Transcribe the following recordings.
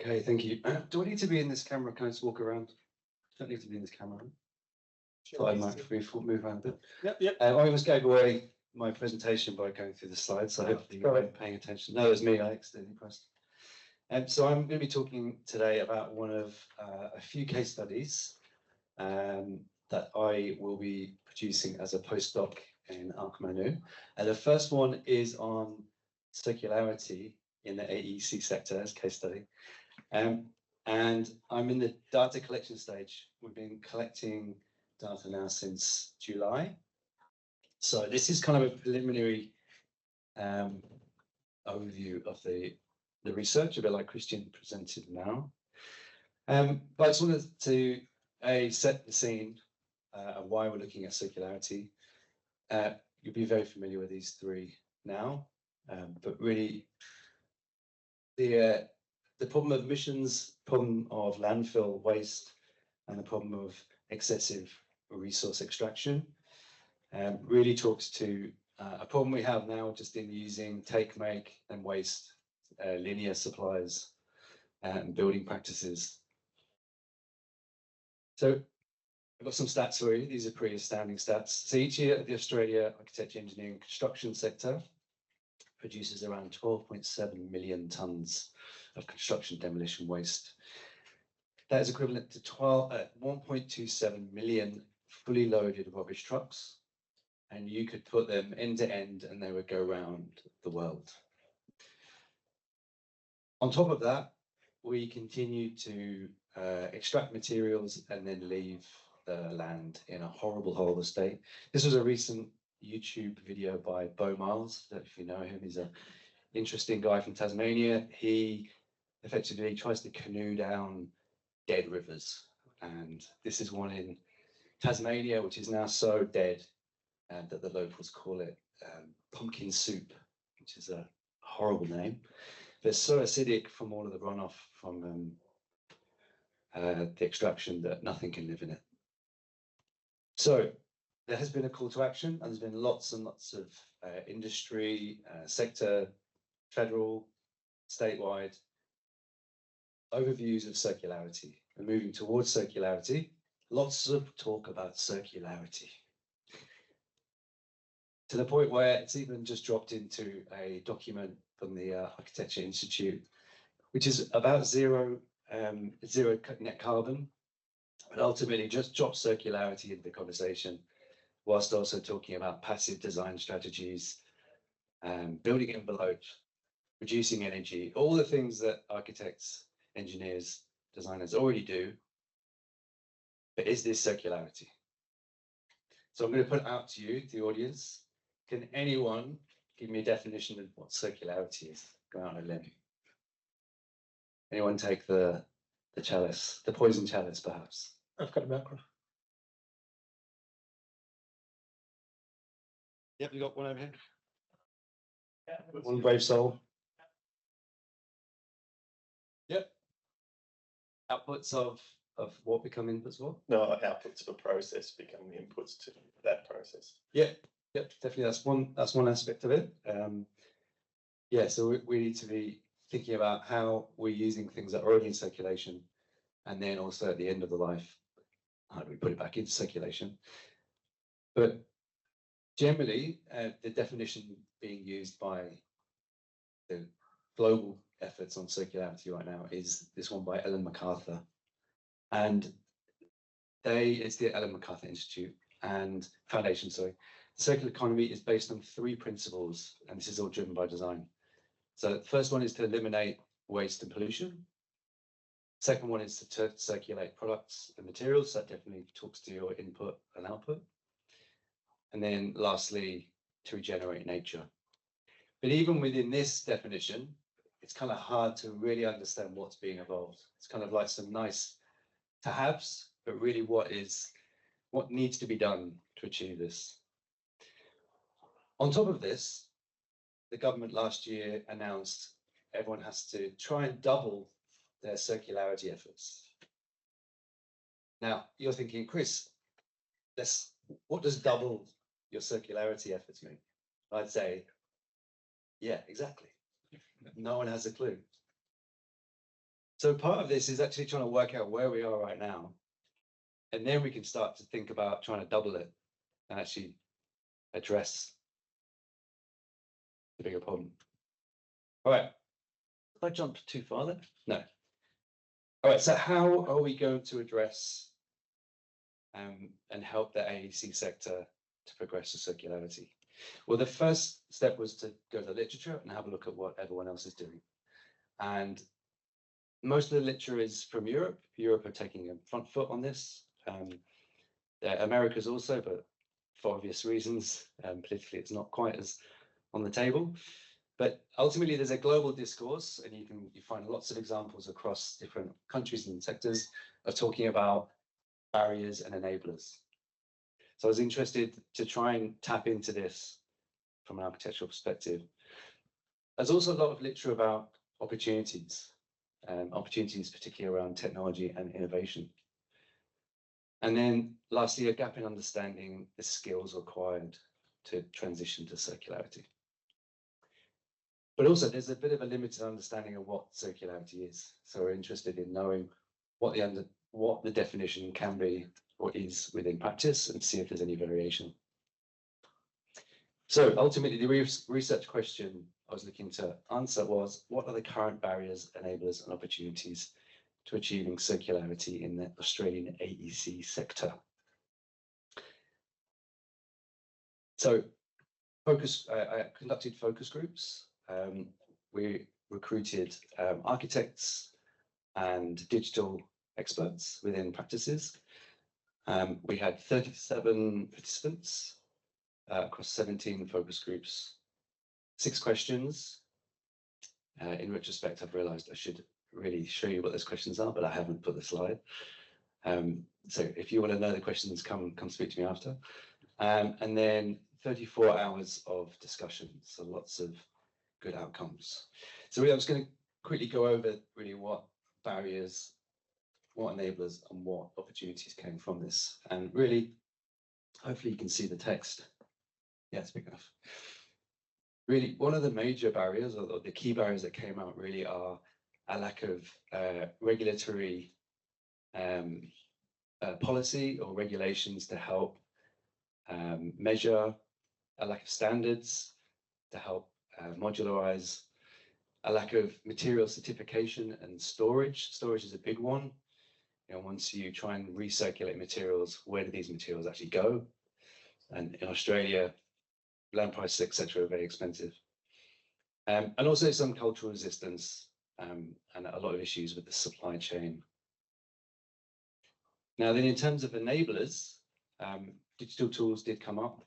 Okay, thank you. Do I need to be in this camera? Can I just walk around? Don't need to be in this camera. Thought I might move around a bit. Yep. I almost gave away my presentation by going through the slides, so hopefully you're paying attention. No, it was me, I accidentally pressed. So I'm going to be talking today about one of a few case studies that I will be producing as a postdoc in Arc-Manu. And the first one is on circularity in the AEC sector as case study. And I'm in the data collection stage. We've been collecting data now since July. So this is kind of a preliminary overview of the research, a bit like Christian presented now. But I just wanted to set the scene of why we're looking at circularity. You'll be very familiar with these three now, but really the problem of emissions, problem of landfill waste, and the problem of excessive resource extraction really talks to a problem we have now just in using take, make, and waste linear supplies and building practices. So I've got some stats for you. These are pretty astounding stats. So each year, the Australia architecture, engineering, and construction sector produces around 12.7 million tonnes of construction demolition waste. That is equivalent to 1.27 million fully loaded rubbish trucks, and you could put them end to end and they would go around the world. On top of that, we continue to extract materials and then leave the land in a horrible, horrible state. This was a recent YouTube video by Bo Miles. I don't know if you know him. He's an interesting guy from Tasmania. He effectively tries to canoe down dead rivers. And this is one in Tasmania, which is now so dead that the locals call it pumpkin soup, which is a horrible name. But it's so acidic from all of the runoff from the extraction that nothing can live in it. So there has been a call to action, and there's been lots and lots of industry, sector, federal, statewide overviews of circularity. We're moving towards circularity. Lots of talk about circularity, to the point where it's even just dropped into a document from the Architecture Institute, which is about zero net carbon, but ultimately just drops circularity into the conversation, whilst also talking about passive design strategies, building envelopes, reducing energy, all the things that architects, engineers, designers already do. But is this circularity? So I'm going to put it out to you, the audience. Can anyone give me a definition of what circularity is? Go out on a limb. Anyone take the chalice, the poison chalice, perhaps? I've got a macro. Yep, you got one over here. Yeah, one brave soul. Yep. Outputs of what become inputs for? No, outputs of a process become inputs to that process. Yep, definitely. That's one aspect of it. Yeah, so we need to be thinking about how we're using things that are already in circulation, and then also at the end of the life, how do we put it back into circulation? But generally, the definition being used by the global efforts on circularity right now is this one by Ellen MacArthur. And it's the Ellen MacArthur Institute and Foundation, sorry. The circular economy is based on 3 principles, and this is all driven by design. So the first one is to eliminate waste and pollution. Second one is to circulate products and materials. That definitely talks to your input and output. And then lastly, to regenerate nature. But even within this definition, it's kind of hard to really understand what's being evolved. It's kind of like some nice to haves, but really what needs to be done to achieve this. On top of this, the government last year announced everyone has to try and double their circularity efforts. Now, you're thinking, Chris, what does double your circularity efforts mean? I'd say, yeah, exactly. No one has a clue. So part of this is actually trying to work out where we are right now. And then we can start to think about trying to double it and actually address the bigger problem. All right. Have I jumped too far there? No. All right. So how are we going to address and help the AEC sector to progress to circularity? Well, the first step was to go to the literature and have a look at what everyone else is doing. And most of the literature is from Europe. Europe are taking a front foot on this. America's also, but for obvious reasons, politically, it's not quite as on the table. But ultimately, there's a global discourse, and you find lots of examples across different countries and sectors of talking about barriers and enablers. So I was interested to try and tap into this from an architectural perspective. There's also a lot of literature about opportunities, opportunities particularly around technology and innovation. And then lastly, a gap in understanding the skills required to transition to circularity. But also there's a bit of a limited understanding of what circularity is. So we're interested in knowing what the definition can be or is within practice and see if there's any variation. So ultimately the research question I was looking to answer was, what are the current barriers, enablers and opportunities to achieving circularity in the Australian AEC sector? So I conducted focus groups. We recruited architects and digital experts within practices. We had 37 participants across 17 focus groups, 6 questions. In retrospect, I've realized I should really show you what those questions are, but I haven't put the slide. So if you want to know the questions, come speak to me after. And then 34 hours of discussion, so lots of good outcomes. So I was going to quickly go over really what barriers, what enablers and what opportunities came from this. And really, hopefully you can see the text. Yeah, it's big enough. Really, one of the major barriers or the key barriers that came out really are a lack of regulatory policy or regulations to help measure, a lack of standards to help modularize, a lack of material certification and storage. Storage is a big one. You know, once you try and recirculate materials, where do these materials actually go? And in Australia, land prices, etc., are very expensive. And also some cultural resistance and a lot of issues with the supply chain. Now, then in terms of enablers, digital tools did come up.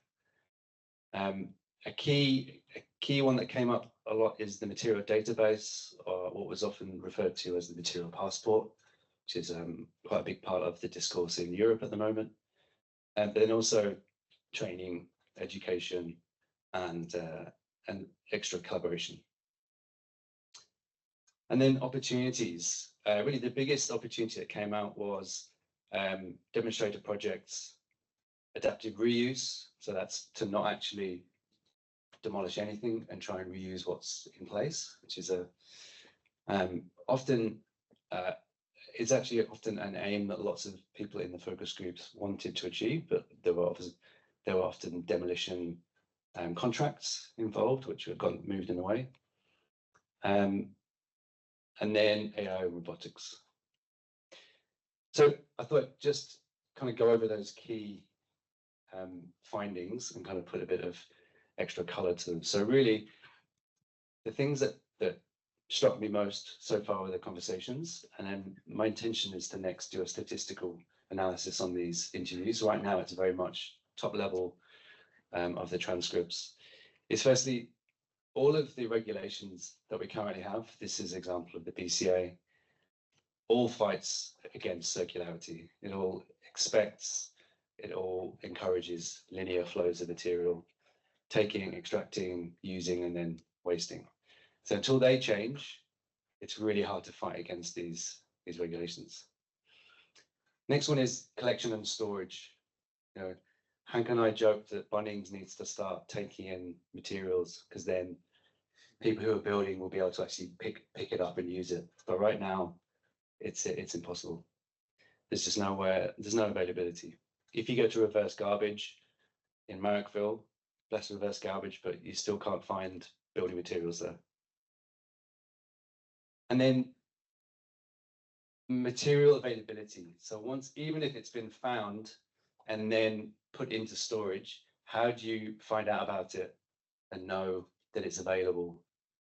A key one that came up a lot is the material database, or what was often referred to as the material passport, which is quite a big part of the discourse in Europe at the moment. And then also training, education, and extra collaboration. And then opportunities. Really, the biggest opportunity that came out was demonstrator projects, adaptive reuse. So that's to not actually demolish anything and try and reuse what's in place, which is it's actually often an aim that lots of people in the focus groups wanted to achieve, but there were often demolition contracts involved, which have moved in a way. And then AI and robotics. So I thought just kind of go over those key findings and kind of put a bit of extra color to them. So really, the things that struck me most so far were the conversations, and then my intention is to next do a statistical analysis on these interviews. Right now, it's very much top level of the transcripts. Is firstly, all of the regulations that we currently have, this is an example of the BCA, all fights against circularity. It all expects, it all encourages linear flows of material, taking, extracting, using, and then wasting. So until they change, it's really hard to fight against these regulations. Next one is collection and storage. You know, Hank and I joked that Bunnings needs to start taking in materials, because then people who are building will be able to actually pick it up and use it. But right now, it's impossible. There's just there's no availability. If you go to reverse garbage in Marrickville, less reverse garbage, but you still can't find building materials there. And then material availability. So even if it's been found and then put into storage, how do you find out about it and know that it's available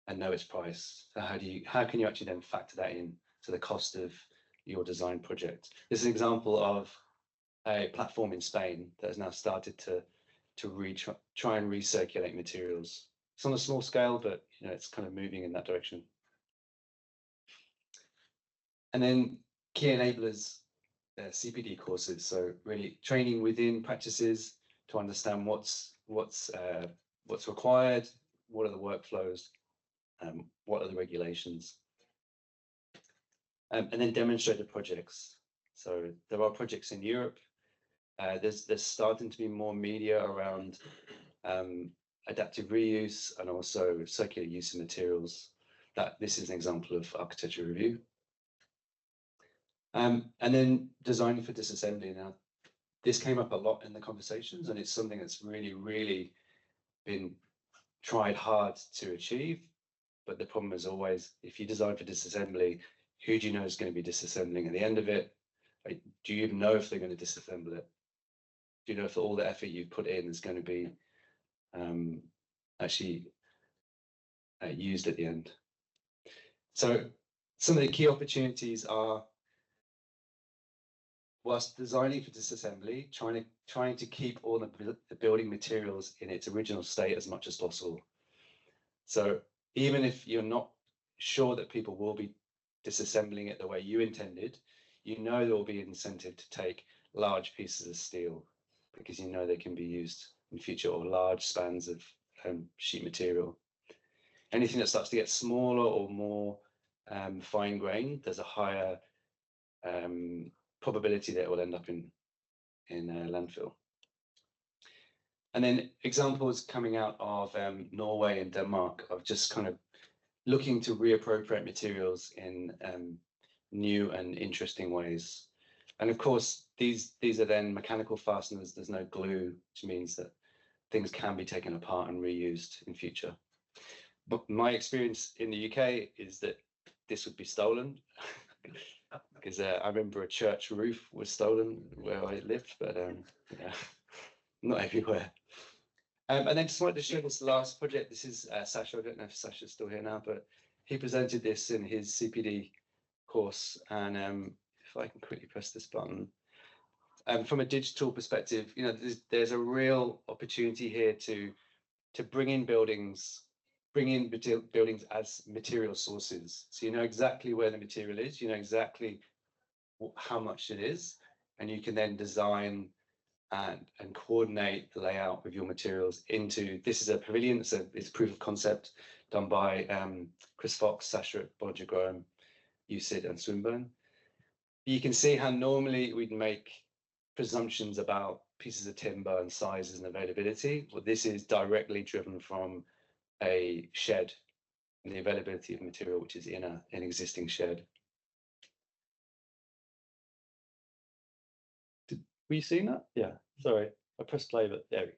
and know its price? So how can you actually then factor that in to the cost of your design project? This is an example of a platform in Spain that has now started to try and recirculate materials. It's on a small scale, but it's kind of moving in that direction. And then key enablers, CPD courses. So really training within practices to understand what's required, what are the workflows, what are the regulations, and then demonstrated projects. So there are projects in Europe. There's starting to be more media around adaptive reuse and also circular use of materials. This is an example of architecture review. And then designing for disassembly. Now, this came up a lot in the conversations, and it's something that's really, really been tried hard to achieve. But the problem is always, if you design for disassembly, who do you know is going to be disassembling at the end of it? Do you even know if they're going to disassemble it? Do you know if all the effort you put in is going to be actually used at the end? So some of the key opportunities are, whilst designing for disassembly, trying to keep all the building materials in its original state as much as possible. So even if you're not sure that people will be disassembling it the way you intended, there will be an incentive to take large pieces of steel because they can be used in future, or large spans of sheet material. Anything that starts to get smaller or more fine grained, there's a higher probability that it will end up in landfill. And then examples coming out of Norway and Denmark of just kind of looking to reappropriate materials in new and interesting ways. And of course, these are then mechanical fasteners. There's no glue, which means that things can be taken apart and reused in future. But my experience in the UK is that this would be stolen. Because I remember a church roof was stolen where I lived, but yeah, not everywhere. And then just wanted to show this last project. This is Sasha. I don't know if Sasha's still here now, but he presented this in his CPD course. And if I can quickly press this button. From a digital perspective, there's a real opportunity here to bring in buildings as material sources. So you know exactly where the material is, you know exactly how much it is, and you can then design and coordinate the layout with your materials into, this is a pavilion, it's a proof of concept done by Chris Fox, Sasha at Bodger Graham, UCID and Swinburne. You can see how normally we'd make presumptions about pieces of timber and sizes and availability. Well, this is directly driven from a shed and the availability of material which is in an existing shed. Were you seeing that? Yeah, sorry, I pressed play, but there we go.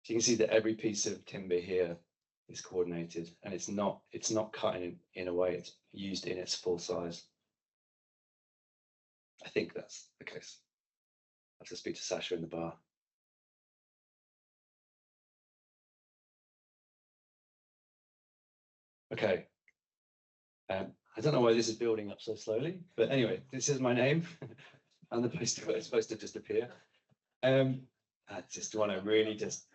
So you can see that every piece of timber here is coordinated, and it's not cut in a way, it's used in its full size. I think that's the case. I have to speak to Sasha in the bar. Okay. I don't know why this is building up so slowly, but anyway, this is my name. And the poster is supposed to just appear. I just want to really just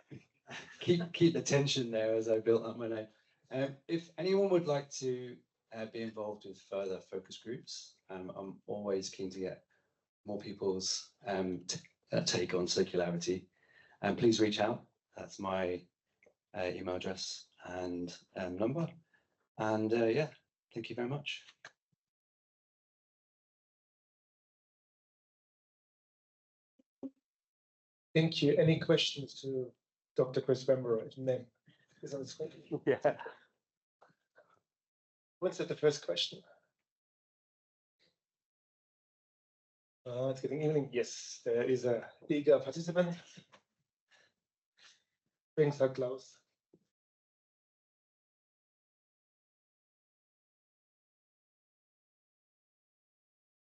keep the tension there as I built up my name. If anyone would like to be involved with further focus groups, I'm always keen to get more people's take on circularity. And please reach out. That's my email address and number. And yeah, thank you very much. Thank you. Any questions to Dr. Chris Bamborough? is on the screen. Yeah. What's the first question? It's getting evening. Yes, there is a eager participant. Things are close.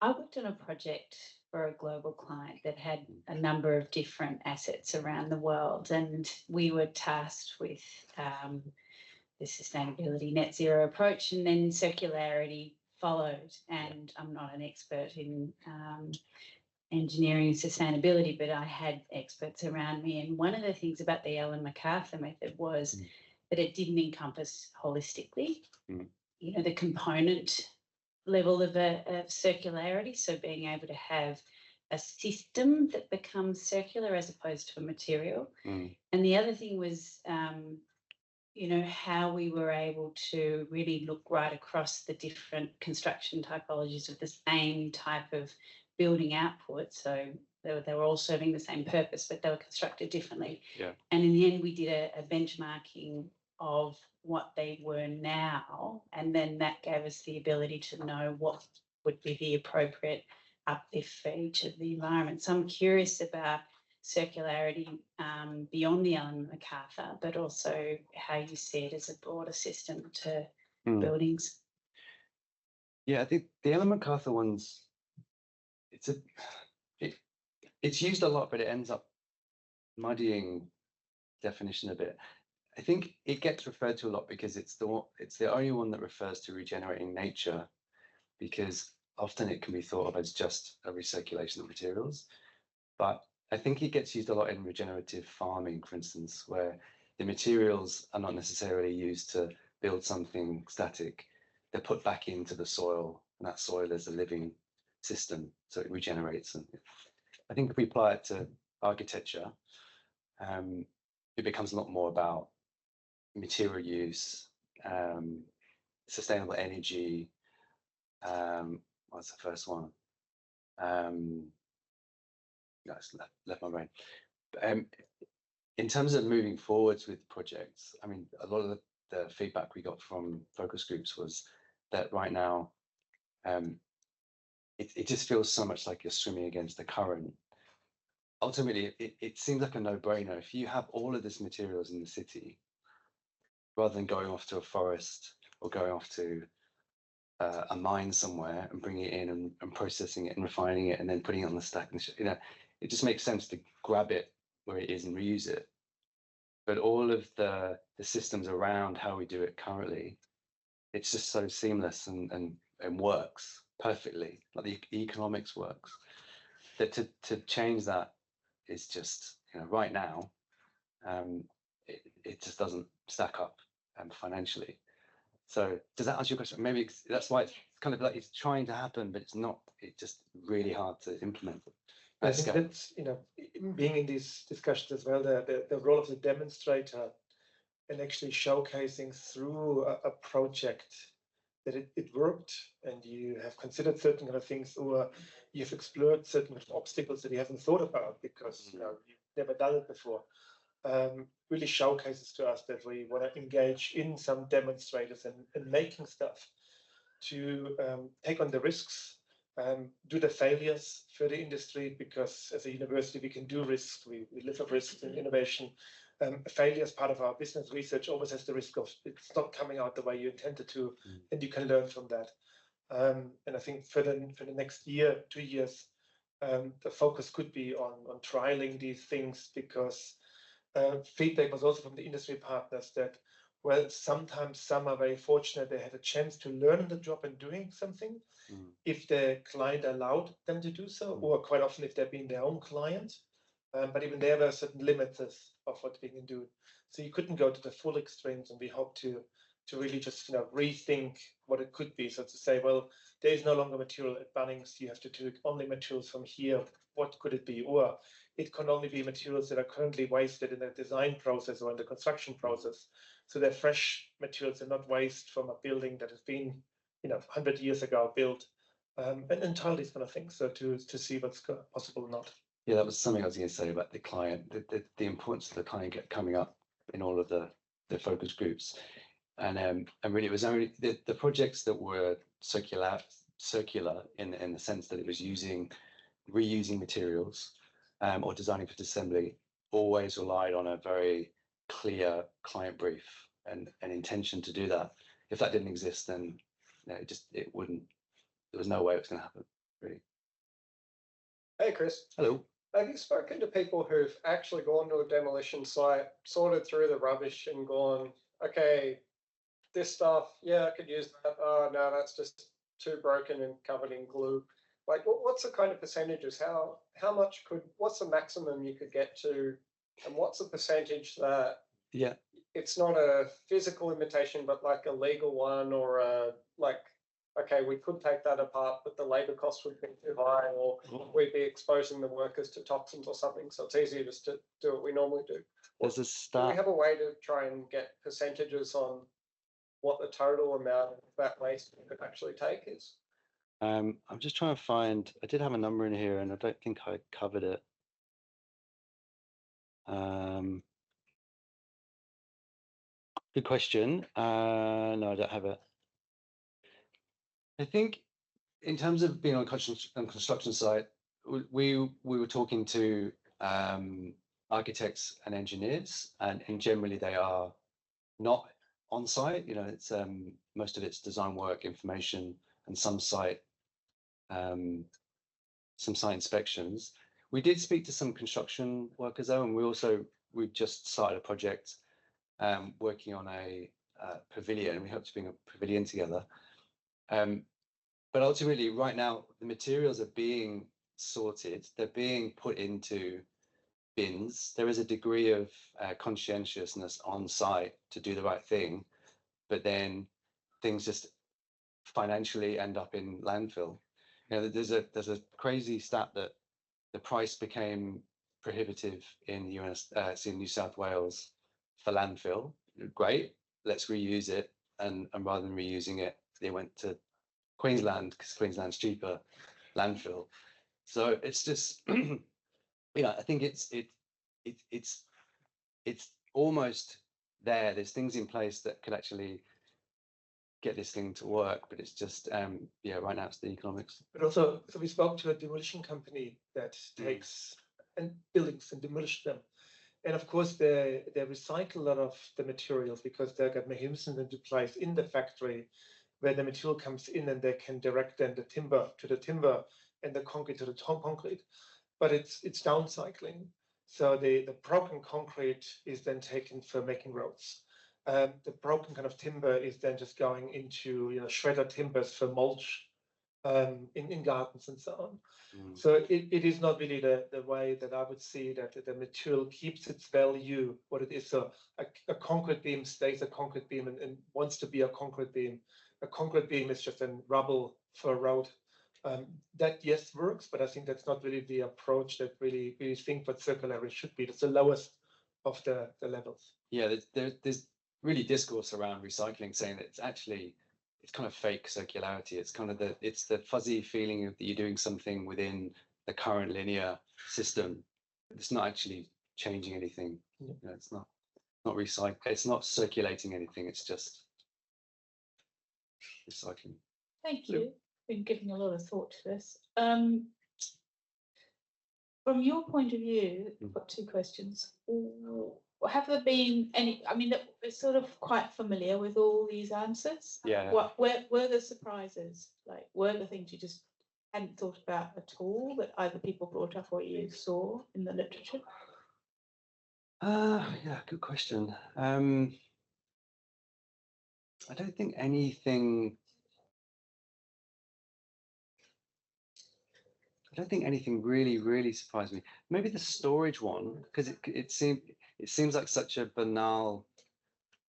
I worked on a project for a global client that had a number of different assets around the world, and we were tasked with the sustainability net zero approach, and then circularity followed. And I'm not an expert in engineering and sustainability, but I had experts around me. And one of the things about the Ellen MacArthur method was that it didn't encompass holistically, you know, the component level of circularity. So being able to have a system that becomes circular as opposed to a material. And the other thing was, you know, how we were able to really look right across the different construction typologies of the same type of building output. So they were all serving the same purpose, but they were constructed differently. Yeah. And in the end, we did a benchmarking of what they were now, and then that gave us the ability to know what would be the appropriate uplift for each of the environments. So I'm curious about circularity beyond the Ellen MacArthur, but also how you see it as a broader system to buildings. Yeah, I think the Ellen MacArthur ones, it's used a lot, but it ends up muddying definition a bit. I think it gets referred to a lot because it's the only one that refers to regenerating nature, because often it can be thought of as just a recirculation of materials. But I think it gets used a lot in regenerative farming, for instance, where the materials are not necessarily used to build something static. They're put back into the soil, and that soil is a living system, so it regenerates. And I think if we apply it to architecture, it becomes a lot more about material use, sustainable energy. What's the first one? That's left my brain. In terms of moving forwards with projects, I mean, a lot of the feedback we got from focus groups was that right now, it just feels so much like you're swimming against the current. Ultimately, it seems like a no-brainer. If you have all of this materials in the city, rather than going off to a forest or going off to a mine somewhere and bringing it in and processing it and refining it and then putting it on the stack, and you know, it just makes sense to grab it where it is and reuse it. But all of the systems around how we do it currently, it's just so seamless and works perfectly. Like the economics works. That to change that is just, you know, right now, it just doesn't stack up financially. So does that answer your question? Maybe that's why it's kind of like it's trying to happen, but it's not. It's just really hard to implement. I think that's, you know, being in these discussions as well, the role of the demonstrator and actually showcasing through a project that it worked, and you have considered certain kind of things, or you've explored certain kind of obstacles that you haven't thought about because you know you've never done it before. Really showcases to us that we want to engage in some demonstrators and making stuff to take on the risks, do the failures for the industry, because as a university we can do risks, we live of risks and innovation. Failure as part of our business research always has the risk of it's not coming out the way you intended to, and you can learn from that. And I think for the next year, 2 years, the focus could be on trialing these things, because feedback was also from the industry partners that, well, sometimes some are very fortunate they had a chance to learn on the job and doing something if the client allowed them to do so, or quite often if they've been their own client. But even there were certain limits of what we can do. So you couldn't go to the full extremes, and we hope to really just, you know, rethink what it could be. So to say, well, there is no longer material at Bunnings, you have to take only materials from here. What could it be? Or it can only be materials that are currently wasted in the design process or in the construction process. So they're fresh materials and not waste from a building that has been, you know, 100 years ago built, and entirely these kind of things. So to see what's possible or not. Yeah, that was something I was going to say about the client, the importance of the client coming up in all of the the focus groups. And really it was only the projects that were circular in the sense that it was reusing materials or designing for disassembly always relied on a very clear client brief and an intention to do that. If that didn't exist, then it wouldn't. There was no way it was going to happen. Really. Hey, Chris. Hello. Have you spoken to people who've actually gone to a demolition site, sorted through the rubbish, and gone, okay, this stuff, yeah, I could use that. Oh no, that's just too broken and covered in glue. Like, what's the kind of percentages? How much what's the maximum you could get to, and what's the percentage that it's not a physical limitation, but like a legal one, or okay, we could take that apart, but the labor cost would be too high, or we'd be exposing the workers to toxins or something. So it's easier just to do what we normally do. There's a start. Do we have a way to try and get percentages on what the total amount of that waste we could actually take is? I'm just trying to find. I did have a number in here, and I don't think I covered it. Good question. No, I don't have it. I think in terms of being on construction site, we were talking to architects and engineers, and in they are not on site. It's most of it's design work, information, and some site inspections. We did speak to some construction workers though, and we've just started a project working on a pavilion. We hope to bring a pavilion together. But ultimately, right now, the materials are being sorted. They're being put into bins. There is a degree of conscientiousness on site to do the right thing, but then things just financially end up in landfill. There's a crazy stat that the price became prohibitive in in New South Wales for landfill. Great, let's reuse it, and rather than reusing it, they went to Queensland because Queensland's cheaper landfill. So it's just I think it's almost there. There's things in place that could actually get this thing to work, but it's just right now it's the economics. But also, so we spoke to a demolition company that takes buildings and demolishes them. And of course, they recycle a lot of the materials because they got mechanisms into place in the factory where the material comes in and they can direct then the timber to the timber and the concrete to the concrete. But it's downcycling. So the broken concrete is then taken for making roads. The broken kind of timber is then just going into shredder timbers for mulch in gardens and so on. So it is not really the way that I would see that the material keeps its value, what it is. So a concrete beam stays a concrete beam and wants to be a concrete beam. A concrete beam is just a rubble for a road. That, yes, works, but I think that's not really the approach that really think what circularity should be. That's the lowest of the levels. Yeah, there's really discourse around recycling saying that it's kind of fake circularity. It's kind of the fuzzy feeling of that you're doing something within the current linear system. It's not actually changing anything. It's not recycling. It's not circulating anything. It's just recycling. Thank you. Been giving a lot of thought to this. From your point of view, I've got two questions. Have there been any? I mean, we're sort of quite familiar with all these answers. Yeah. Where were the surprises? Like, were the things you just hadn't thought about at all that either people brought up or you saw in the literature? Yeah, good question. I don't think anything. I don't think anything really surprised me. Maybe the storage one, because it seems like such a banal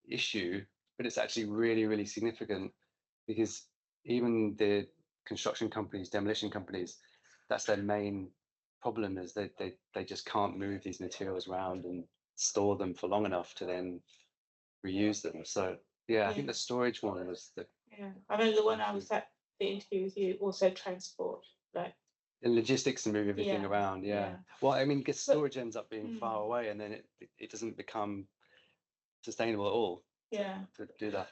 issue, but it's actually really significant, because even the construction companies, demolition companies, that's their main problem, is they just can't move these materials around and store them for long enough to then reuse them. So I think the storage one was the. Yeah, I mean, the one I was at the interview with you, also transport, like. And logistics and move everything around, Well, I mean, because storage ends up being far away, and then it doesn't become sustainable at all Yeah. to do that.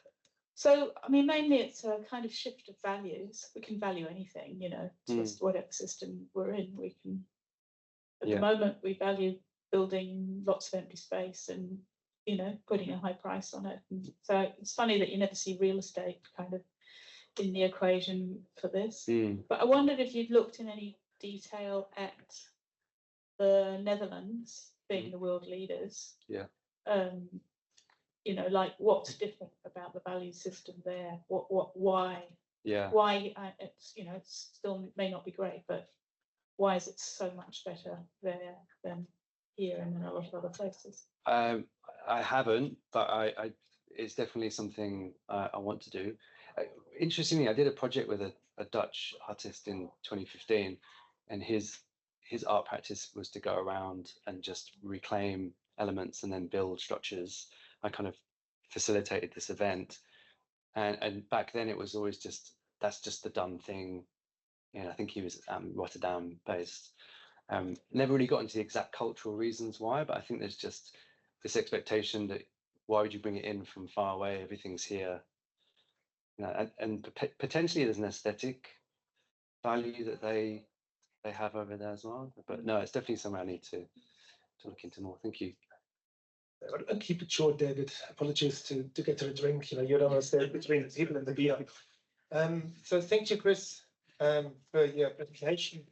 So, I mean, mainly it's a kind of shift of values. We can value anything, you know, just whatever system we're in. We can, at the moment, we value building lots of empty space and, you know, putting a high price on it. And so it's funny that you never see real estate kind of in the equation for this. But I wondered if you'd looked in any detail at the Netherlands being the world leaders. Yeah. You know, like what's different about the value system there? Why? Yeah. Why? It's, you know, it still may not be great, but why is it so much better there than here and in a lot of other places? I haven't, but it's definitely something I want to do. Interestingly, I did a project with a Dutch artist in 2015, and his art practice was to go around and just reclaim elements and then build structures. I kind of facilitated this event, and back then it was always just that's just the done thing. You know, I think he was Rotterdam based. Never really got into the exact cultural reasons why, but I think there's just this expectation that why would you bring it in from far away? Everything's here. You know, and potentially there's an aesthetic value that they have over there as well. But no, it's definitely something I need to look into more. Thank you. I'll keep it short, David. Apologies to get to a drink. You know, you don't want to stay between the people and the beer. So thank you, Chris, for your presentation.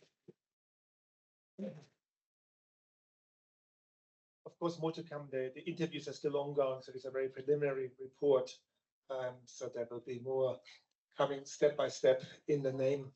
Of course, more to come. The interviews are still ongoing, so it's a very preliminary report. So there will be more coming step by step in the name